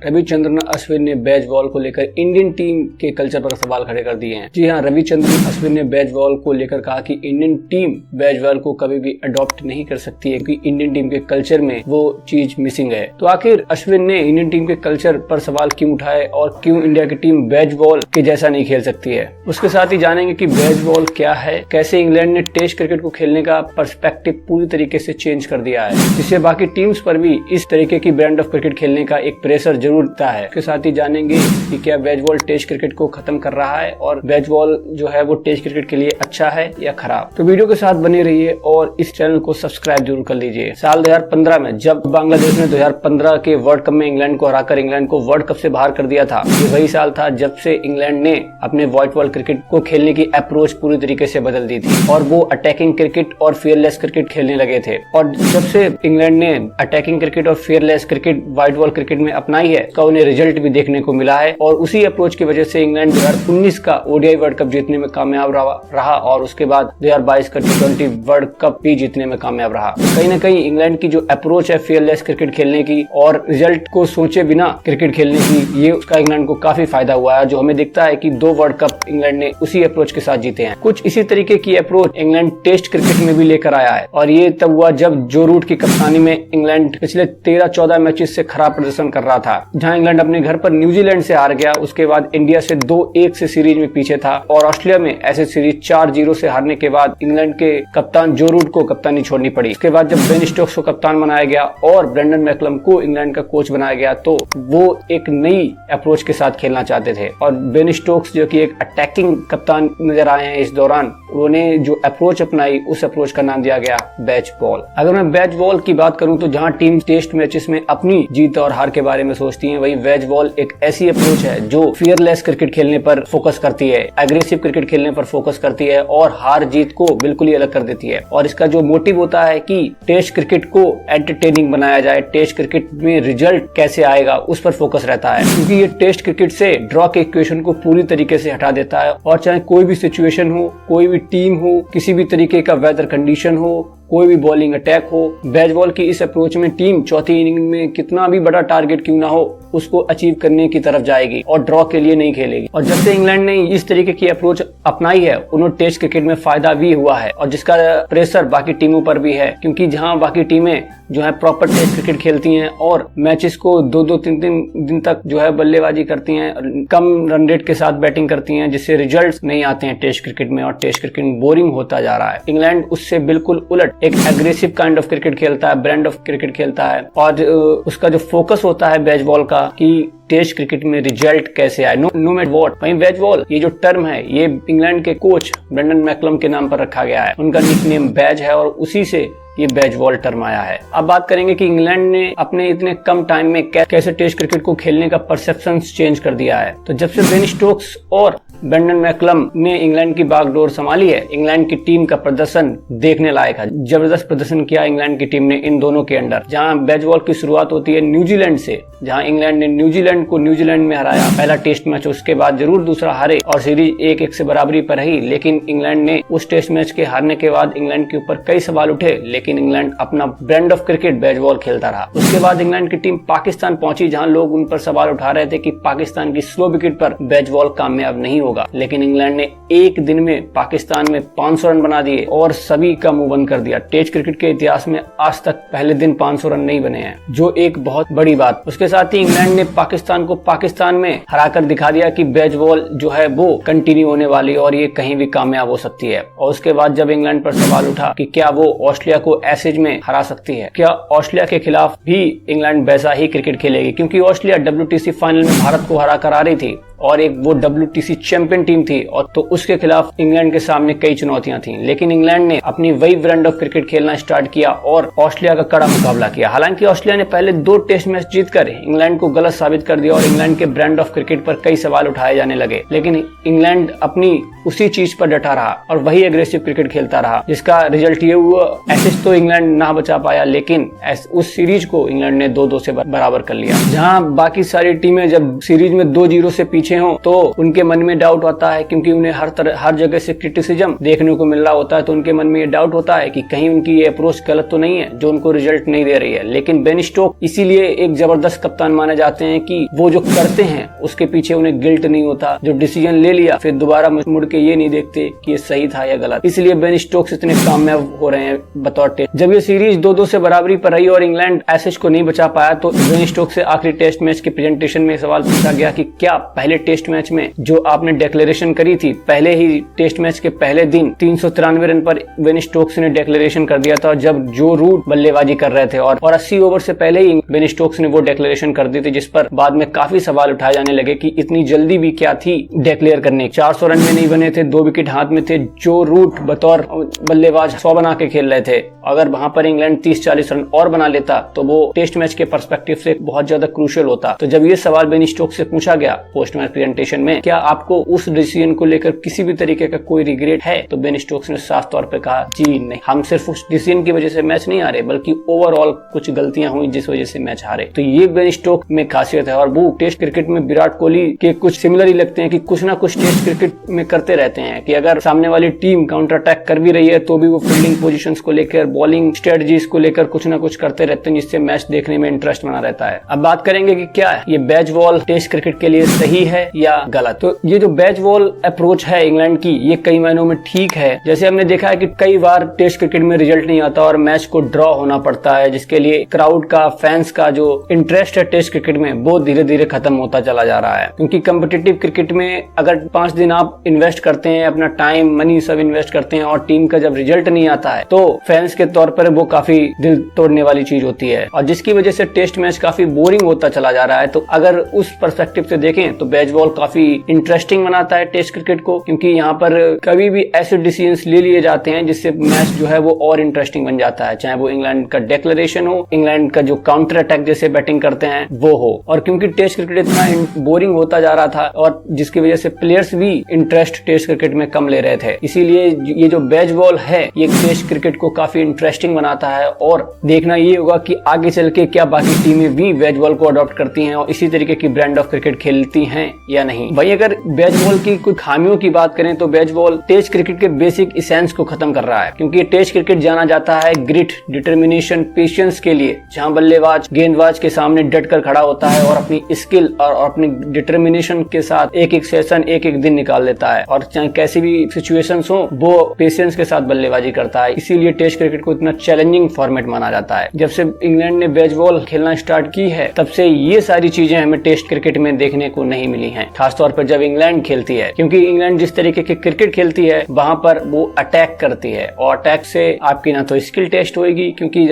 रविचंद्रन अश्विन ने beige ball को लेकर इंडियन टीम के कल्चर पर सवाल खड़े कर दिए हैं। जी हाँ, रविचंद्रन अश्विन ने बेज बॉल को लेकर कहा कि इंडियन टीम बेज बॉल को कभी भी अडॉप्ट नहीं कर सकती है क्योंकि इंडियन टीम के कल्चर में वो चीज मिसिंग है। तो आखिर अश्विन ने इंडियन टीम के कल्चर पर सवाल क्यों उठाए और क्यों इंडिया की टीम बेज बॉल के जैसा नहीं खेल सकती है। उसके साथ ही जानेंगे कि बेज बॉल क्या है, कैसे इंग्लैंड ने टेस्ट क्रिकेट को खेलने का पर्सपेक्टिव पूरी तरीके से चेंज कर दिया है, जिससे बाकी टीम्स पर भी इस तरीके की ब्रांड ऑफ क्रिकेट खेलने का एक प्रेशर जरूर था है। उसके साथ ही जानेंगे कि क्या बेज बॉल टेस्ट क्रिकेट को खत्म कर रहा है और बेज बॉल जो है वो टेस्ट क्रिकेट के लिए अच्छा है या खराब। तो वीडियो के साथ बने रहिए और इस चैनल को सब्सक्राइब जरूर कर लीजिए। साल 2015 में जब बांग्लादेश ने 2015 के वर्ल्ड कप में इंग्लैंड को हराकर इंग्लैंड को वर्ल्ड कप से बाहर कर दिया था, ये वही साल था जब से इंग्लैंड ने अपने व्हाइट बॉल क्रिकेट को खेलने की अप्रोच पूरी तरीके से बदल दी थी और वो अटैकिंग क्रिकेट और फियरलेस क्रिकेट खेलने लगे थे। और जब से इंग्लैंड ने अटैकिंग क्रिकेट और fearless cricket white ball cricket में अपनाई है तो उन्हें रिजल्ट भी देखने को मिला है और उसी अप्रोच की वजह से इंग्लैंड 2019 का ओडीआई वर्ल्ड कप जीतने में कामयाब रहा और उसके बाद 2022 का T20 वर्ल्ड कप भी जीतने में कामयाब रहा। कहीं ना कहीं इंग्लैंड की जो अप्रोच है फियरलेस क्रिकेट खेलने की और रिजल्ट को सोचे बिना क्रिकेट खेलने की, ये उसका इंग्लैंड को काफी फायदा हुआ है। जो हमें दिखता है कि 2 वर्ल्ड कप इंग्लैंड ने उसी अप्रोच के साथ जीते हैं। कुछ इसी तरीके की अप्रोच इंग्लैंड टेस्ट क्रिकेट में भी लेकर आया है और ये तब हुआ जब जो रूट की कप्तानी में इंग्लैंड पिछले 13-14 मैचेस से खराब प्रदर्शन कर रहा था, जहां इंग्लैंड अपने घर पर न्यूजीलैंड से हार गया। उसके बाद इंडिया से 2-1 से सीरीज में पीछे था और ऑस्ट्रेलिया में ऐसे सीरीज 4-0 से हारने के बाद इंग्लैंड के कप्तान जो रूट को कप्तानी छोड़नी पड़ी। उसके बाद जब बेन स्टोक्स को कप्तान बनाया गया और ब्रेंडन मैकलम को इंग्लैंड का कोच बनाया गया तो वो एक नई अप्रोच के साथ खेलना चाहते थे और बेन स्टोक्स जो कि एक अटैकिंग कप्तान नजर आए हैं इस दौरान, उन्होंने जो अप्रोच अपनाई उस अप्रोच का नाम दिया गया बेज बॉल। अगर मैं बेज बॉल की बात करूं तो जहां टीम टेस्ट मैचेस में अपनी जीत और हार के बारे में सोचती है, वही बेज बॉल एक ऐसी अप्रोच है जो फियरलेस क्रिकेट खेलने पर फोकस करती है, एग्रेसिव क्रिकेट खेलने पर फोकस करती है और हार जीत को बिल्कुल ही अलग कर देती है। और इसका जो मोटिव होता है कि टेस्ट क्रिकेट को एंटरटेनिंग बनाया जाए, टेस्ट क्रिकेट में रिजल्ट कैसे आएगा उस पर फोकस रहता है, क्योंकि ये टेस्ट क्रिकेट से ड्रॉ के इक्वेशन को पूरी तरीके से हटा देता है। और चाहे कोई भी सिचुएशन हो, कोई भी टीम हो, किसी भी तरीके का वेदर कंडीशन हो, कोई भी बॉलिंग अटैक हो, बेज बॉल की इस अप्रोच में टीम चौथी इनिंग में कितना भी बड़ा टारगेट क्यों ना हो उसको अचीव करने की तरफ जाएगी और ड्रॉ के लिए नहीं खेलेगी। और जब से इंग्लैंड ने इस तरीके की अप्रोच अपनाई है, उन्हें टेस्ट क्रिकेट में फायदा भी हुआ है और जिसका प्रेशर बाकी टीमों पर भी है, क्योंकि जहां बाकी टीमें जो है प्रॉपर टेस्ट क्रिकेट खेलती हैं और मैचेस को 2-3 दिन तक जो है बल्लेबाजी करती हैं, कम रन रेट के साथ बैटिंग करती हैं, जिससे रिजल्ट्स नहीं आते हैं टेस्ट क्रिकेट में और टेस्ट क्रिकेट बोरिंग होता जा रहा है। इंग्लैंड उससे बिल्कुल उलट एक एग्रेसिव काइंड ऑफ क्रिकेट खेलता है, ब्रांड ऑफ क्रिकेट खेलता है और उसका जो फोकस होता है बेज बॉल का कि टेस्ट क्रिकेट में रिजल्ट कैसे आए, नो मैटर व्हाट। वहीं बेज बॉल ये जो टर्म है ये इंग्लैंड के कोच ब्रेंडन मैकलम के नाम पर रखा गया है। उनका निकनेम बेज है और उसी से ये बेज बॉल टर्म आया है। अब बात करेंगे कि इंग्लैंड ने अपने इतने कम टाइम में कैसे टेस्ट क्रिकेट को खेलने का परसेप्शन चेंज कर दिया है। तो जब से बेन स्टोक्स और ब्रेंडन मैकलम ने इंग्लैंड की बागडोर संभाली है, इंग्लैंड की टीम का प्रदर्शन देखने लायक है। जबरदस्त प्रदर्शन किया इंग्लैंड की टीम ने इन दोनों के अंडर। जहां बेज बॉल की शुरुआत होती है न्यूजीलैंड से, जहां इंग्लैंड ने न्यूजीलैंड को न्यूजीलैंड में हराया पहला टेस्ट मैच, उसके बाद जरूर दूसरा हारे और सीरीज 1-1 से बराबरी पर रही। लेकिन इंग्लैंड ने उस टेस्ट मैच के हारने के बाद इंग्लैंड के ऊपर कई सवाल उठे, लेकिन इंग्लैंड अपना brand of cricket bazball खेलता रहा। उसके बाद इंग्लैंड की टीम पाकिस्तान पहुंची, जहां लोग उन पर सवाल उठा रहे थे कि पाकिस्तान की स्लो विकेट पर बेज बॉल कामयाब नहीं होगा, लेकिन इंग्लैंड ने एक दिन में पाकिस्तान में 500 रन बना दिए और सभी का मुंह बंद कर दिया। टेस्ट क्रिकेट के इतिहास में आज तक पहले दिन 500 रन नहीं बने हैं, जो एक बहुत बड़ी बात। उसके साथ ही इंग्लैंड ने पाकिस्तान को पाकिस्तान में हराकर दिखा दिया कि बेज बॉल जो है वो कंटिन्यू होने वाली और ये कहीं भी कामयाब हो सकती है। और उसके बाद जब इंग्लैंड पर सवाल उठा कि क्या वो ऑस्ट्रेलिया को एसेज में हरा सकती है, क्या ऑस्ट्रेलिया के खिलाफ भी इंग्लैंड वैसा ही क्रिकेट खेलेगी, क्योंकि ऑस्ट्रेलिया WTC फाइनल में भारत को हरा कर आ रही थी और एक वो WTC चैंपियन टीम थी और तो उसके खिलाफ इंग्लैंड के सामने कई चुनौतियां थीं। लेकिन इंग्लैंड ने अपनी वही ब्रांड ऑफ क्रिकेट खेलना स्टार्ट किया और ऑस्ट्रेलिया का कड़ा मुकाबला किया। हालांकि ऑस्ट्रेलिया ने पहले 2 टेस्ट मैच जीतकर इंग्लैंड को गलत साबित कर दिया और इंग्लैंड के ब्रांड ऑफ क्रिकेट पर कई सवाल उठाए जाने लगे। लेकिन इंग्लैंड अपनी उसी चीज पर डटा रहा और वही एग्रेसिव क्रिकेट खेलता रहा, जिसका रिजल्ट ये हुआ एशेज तो इंग्लैंड ना बचा पाया, लेकिन उस सीरीज को इंग्लैंड ने 2-2 से बराबर कर लिया। जहां बाकी सारी टीमें जब सीरीज में 2-0 से पीछे हों तो उनके मन में डाउट आता है, क्योंकि उन्हें हर जगह से क्रिटिसिज्म देखने को मिल रहा होता है, तो उनके मन में ये डाउट होता है कि कहीं उनकी ये अप्रोच गलत तो नहीं है जो उनको रिजल्ट नहीं दे रही है। लेकिन बेन स्टोक इसीलिए एक जबरदस्त कप्तान माने जाते हैं कि वो जो करते हैं उसके पीछे उन्हें गिल्ट नहीं होता, जो डिसीजन ले लिया फिर दोबारा मुड़ के ये नहीं देखते कि ये सही था या गलत। इसलिए बेन स्टोक्स इतने कामयाब हो रहे हैं बतौर टेस्ट। जब ये सीरीज 2-2 से बराबरी पर रही और इंग्लैंड एशेज को नहीं बचा पाया, तो बेन स्टोक्स से आखिरी टेस्ट मैच के प्रेजेंटेशन में सवाल पूछा गया कि क्या पहले टेस्ट मैच में जो आपने डिक्लेरेशन करी थी, पहले ही टेस्ट मैच के पहले दिन 393 रन पर बेन स्टोक्स ने डिक्लेरेशन कर दिया था, जब जो रूट बल्लेबाजी कर रहे थे और 80 ओवर से पहले ही बेन स्टोक्स ने वो डिक्लेरेशन कर दी थी, जिस पर बाद में काफी सवाल उठाए जाने लगे कि इतनी जल्दी भी क्या थी डिक्लेयर करने। 400 रन में नहीं बने थे, 2 विकेट हाथ में थे, जो रूट बतौर बल्लेबाज 100 बना के खेल रहे थे। अगर वहां पर इंग्लैंड 30-40 रन और बना लेता तो वो टेस्ट मैच के पर्सपेक्टिव से बहुत ज्यादा क्रूशियल होता। तो जब ये सवाल बेन स्टोक्स से पूछा गया पोस्ट मैच प्रेजेंटेशन में, क्या आपको उस डिसीजन को लेकर किसी भी तरीके का कोई रिग्रेट है, तो बेन स्टोक्स ने साफ तौर पर कहा जी नहीं, हम सिर्फ उस डिसीजन की वजह से मैच नहीं हारे, बल्कि ओवरऑल कुछ गलतियां हुई जिस वजह से मैच हारे। तो ये बेन स्टोक में खासियत है और वो टेस्ट क्रिकेट में विराट कोहली के कुछ सिमिलर ही लगते हैं कि कुछ ना कुछ टेस्ट क्रिकेट में करते रहते हैं कि अगर सामने वाली टीम काउंटर अटैक कर भी रही है तो भी वो फील्डिंग पोजीशंस को लेकर, बॉलिंग स्ट्रेटजीज को लेकर कुछ ना कुछ करते रहते हैं, जिससे मैच देखने में इंटरेस्ट बना रहता है। अब बात करेंगे कि क्या ये बैच बॉल टेस्ट क्रिकेट के लिए सही है या गलत। तो ये जो बैच बॉल अप्रोच है इंग्लैंड की, ये कई मायनों में ठीक है। जैसे हमने देखा है कि कई बार टेस्ट क्रिकेट में रिजल्ट नहीं आता और मैच को ड्रॉ होना पड़ता है, जिसके लिए क्राउड का, फैंस का जो इंटरेस्ट है टेस्ट क्रिकेट में वो धीरे धीरे खत्म होता चला जा रहा है। क्योंकि कम्पिटिटिव क्रिकेट में अगर 5 दिन आप इन्वेस्ट करते हैं, अपना टाइम, मनी सब इन्वेस्ट करते हैं और टीम का जब रिजल्ट नहीं आता है तो फैंस के तौर पर वो काफी दिल तोड़ने वाली चीज होती है और जिसकी वजह से टेस्ट मैच काफी बोरिंग होता चला जा रहा है। तो अगर उस पर्सपेक्टिव से देखें तो बैच बॉल काफी इंटरेस्टिंग बनाता है टेस्ट क्रिकेट को, क्योंकि यहाँ पर कभी भी ऐसे डिसीजंस ले लिए जाते हैं जिससे मैच जो है वो और इंटरेस्टिंग बन जाता है, चाहे वो इंग्लैंड का डिक्लेरेशन हो, इंग्लैंड का जो काउंटर अटैक जैसे बैटिंग करते हैं वो हो। और क्योंकि टेस्ट क्रिकेट इतना बोरिंग होता जा रहा था और जिसकी वजह से प्लेयर्स भी इंटरेस्ट टेस्ट क्रिकेट में कम ले रहे थे, इसीलिए ये जो बैच बॉल है ये टेस्ट क्रिकेट को काफी इंटरेस्टिंग बनाता है। और देखना ये होगा कि आगे चल के क्या बाकी टीमें भी बैच बॉल को अडॉप्ट करती हैं और इसी तरीके की ब्रांड ऑफ क्रिकेट खेलती हैं या नहीं। भाई अगर बैच बॉल की कुछ खामियों की बात करें तो बैच बॉल टेस्ट क्रिकेट के बेसिक इसेंस को खत्म कर रहा है, क्योंकि टेस्ट क्रिकेट जाना जाता है ग्रिट, डिटर्मिनेशन, पेशेंस के लिए, जहां बल्लेबाज गेंदबाज के सामने डट कर खड़ा होता है और अपनी स्किल और अपनी डिटर्मिनेशन के साथ एक एक सेशन, एक एक दिन निकाल देता है और चाहे कैसी भी सिचुएशंस हो वो पेशेंस के साथ बल्लेबाजी करता है। इसीलिए टेस्ट क्रिकेट को इतना चैलेंजिंग फॉर्मेट माना जाता है। जब से इंग्लैंड ने बैच बॉल खेलना स्टार्ट की है तब से ये सारी चीजें हमें टेस्ट क्रिकेट में देखने को नहीं मिली हैं, खासतौर पर जब इंग्लैंड खेलती है, क्योंकि इंग्लैंड जिस तरीके की क्रिकेट खेलती है वहां पर वो अटैक करती है और अटैक से आपकी ना तो स्किल टेस्ट होगी, क्योंकि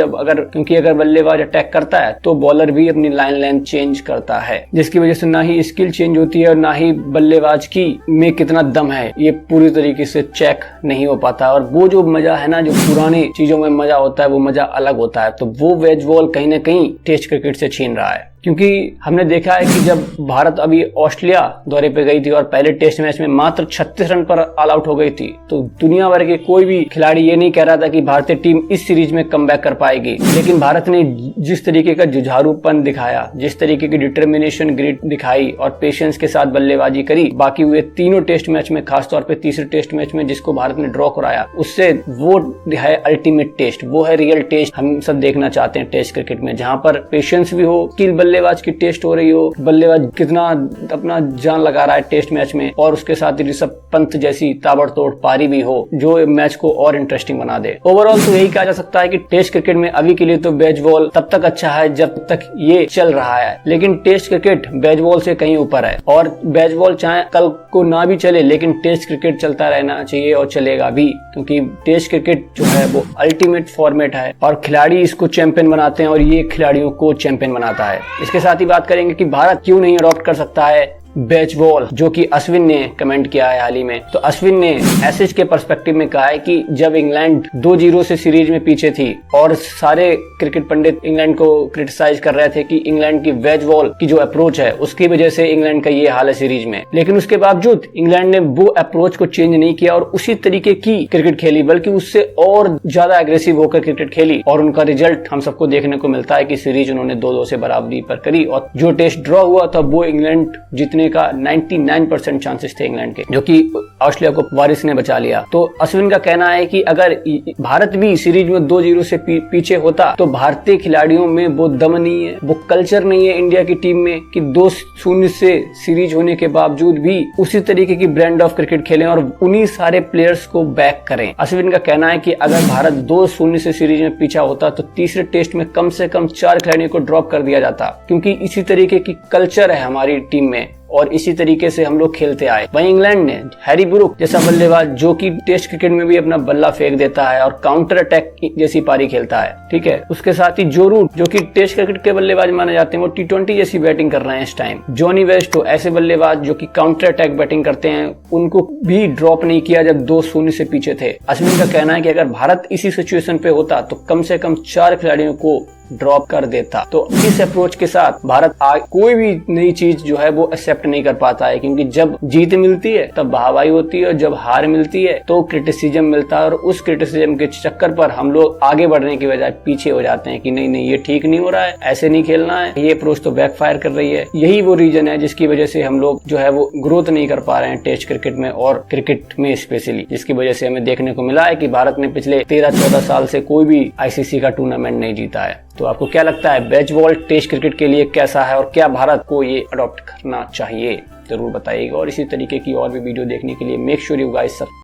अगर बल्लेबाज अटैक करता है तो बॉलर भी अपनी लाइन लेंथ चेंज करता है, जिसकी वजह से ना ही स्किल चेंज होती है और ना ही बल्लेबाज की में कितना दम है ये पूरी तरीके से चेक नहीं हो पाता। और वो जो मजा है ना, जो पुरानी चीजों में मजा होता है वो मजा अलग होता है। तो वो बैच बॉल कहीं ना कहीं टेस्ट क्रिकेट से छीन रहा है, क्योंकि हमने देखा है कि जब भारत अभी ऑस्ट्रेलिया दौरे पे गई थी और पहले टेस्ट मैच में मात्र 36 रन पर ऑल आउट हो गई थी, तो दुनिया भर के कोई भी खिलाड़ी ये नहीं कह रहा था कि भारतीय टीम इस सीरीज में कमबैक कर पाएगी। लेकिन भारत ने जिस तरीके का जुझारूपन दिखाया, जिस तरीके की डिटर्मिनेशन, ग्रिट दिखाई और पेशेंस के साथ बल्लेबाजी करी, बाकी हुए तीनों टेस्ट मैच में, खासतौर पर तीसरे टेस्ट मैच में जिसको भारत ने ड्रॉ कराया, उससे वो है अल्टीमेट टेस्ट, वो है रियल टेस्ट हम सब देखना चाहते हैं टेस्ट क्रिकेट में, जहां पर पेशेंस भी हो, स्किल बल्लेबाज की टेस्ट हो रही हो, बल्लेबाज कितना अपना जान लगा रहा है टेस्ट मैच में, और उसके साथ ही ऋषभ पंत जैसी ताबड़तोड़ पारी भी हो जो मैच को और इंटरेस्टिंग बना दे। ओवरऑल तो यही कहा जा सकता है कि टेस्ट क्रिकेट में अभी के लिए तो बैच बॉल तब तक अच्छा है जब तक ये चल रहा है, लेकिन टेस्ट क्रिकेट बैच बॉल से कहीं ऊपर है और बैच बॉल चाहे कल को ना भी चले लेकिन टेस्ट क्रिकेट चलता रहना चाहिए और चलेगा भी, क्योंकि टेस्ट क्रिकेट जो है वो अल्टीमेट फॉर्मेट है और खिलाड़ी इसको चैंपियन बनाते हैं और ये खिलाड़ियों को चैंपियन बनाता है। इसके साथ ही बात करेंगे कि भारत क्यों नहीं अडॉप्ट कर सकता है बैच बॉल, जो कि अश्विन ने कमेंट किया है हाल ही में। तो अश्विन ने एसएच के पर्सपेक्टिव में कहा है कि जब इंग्लैंड 2-0 से सीरीज में पीछे थी और सारे क्रिकेट पंडित इंग्लैंड को क्रिटिसाइज कर रहे थे कि इंग्लैंड की बैच बॉल की जो अप्रोच है उसकी वजह से इंग्लैंड का ये हाल है सीरीज में, लेकिन उसके बावजूद इंग्लैंड ने वो अप्रोच को चेंज नहीं किया और उसी तरीके की क्रिकेट खेली, बल्कि उससे और ज्यादा एग्रेसिव होकर क्रिकेट खेली और उनका रिजल्ट हम सबको देखने को मिलता है कि सीरीज उन्होंने 2-2 से बराबरी पर करी और जो टेस्ट ड्रॉ हुआ था वो इंग्लैंड जीतने का 99% चांसेस थे इंग्लैंड के, जो कि ऑस्ट्रेलिया को वारिस ने बचा लिया। तो अश्विन का कहना है कि अगर भारत भी सीरीज में 2-0 से पीछे होता तो भारतीय खिलाड़ियों में वो दम नहीं है, वो कल्चर नहीं है इंडिया की टीम में कि 2-0 से सीरीज होने के बावजूद भी उसी तरीके की ब्रांड ऑफ क्रिकेट खेलें और उन्हीं सारे प्लेयर्स को बैक करें। अश्विन का कहना है कि अगर भारत 2-0 से सीरीज में पीछा होता तो तीसरे टेस्ट में कम से कम 4 खिलाड़ियों को ड्रॉप कर दिया जाता, क्योंकि इसी तरीके की कल्चर है हमारी टीम में और इसी तरीके से हम लोग खेलते आए। वहीं इंग्लैंड ने हैरी ब्रूक जैसा बल्लेबाज जो कि टेस्ट क्रिकेट में भी अपना बल्ला फेंक देता है और काउंटर अटैक जैसी पारी खेलता है, ठीक है। उसके साथ ही जो रूट जो कि टेस्ट क्रिकेट के बल्लेबाज माने जाते हैं वो T20 जैसी बैटिंग कर रहे हैं इस टाइम। जॉनी वेस्टो ऐसे बल्लेबाज जो कि काउंटर अटैक बैटिंग करते हैं, उनको भी ड्रॉप नहीं किया जब 2-0 से पीछे थे। अश्विन का कहना है कि अगर भारत इसी सिचुएशन पे होता तो कम से कम 4 खिलाड़ियों को ड्रॉप कर देता। तो इस अप्रोच के साथ भारत कोई भी नई चीज जो है वो एक्सेप्ट नहीं कर पाता है, क्योंकि जब जीत मिलती है तब वाहवाही होती है और जब हार मिलती है तो क्रिटिसिज्म मिलता है और उस क्रिटिसिज्म के चक्कर पर हम लोग आगे बढ़ने की बजाय पीछे हो जाते हैं कि नहीं नहीं ये ठीक नहीं हो रहा है, ऐसे नहीं खेलना है, ये अप्रोच तो बैकफायर कर रही है। यही वो रीजन है जिसकी वजह से हम लोग जो है वो ग्रोथ नहीं कर पा रहे हैं टेस्ट क्रिकेट में और क्रिकेट में स्पेशली, जिसकी वजह से हमें देखने को मिला है कि भारत ने पिछले 13-14 साल से कोई भी आईसीसी का टूर्नामेंट नहीं जीता है। तो आपको क्या लगता है बैच बॉल टेस्ट क्रिकेट के लिए कैसा है और क्या भारत को ये अडॉप्ट करना चाहिए, जरूर बताइएगा। और इसी तरीके की और भी वीडियो देखने के लिए मेक श्योर यू गाइस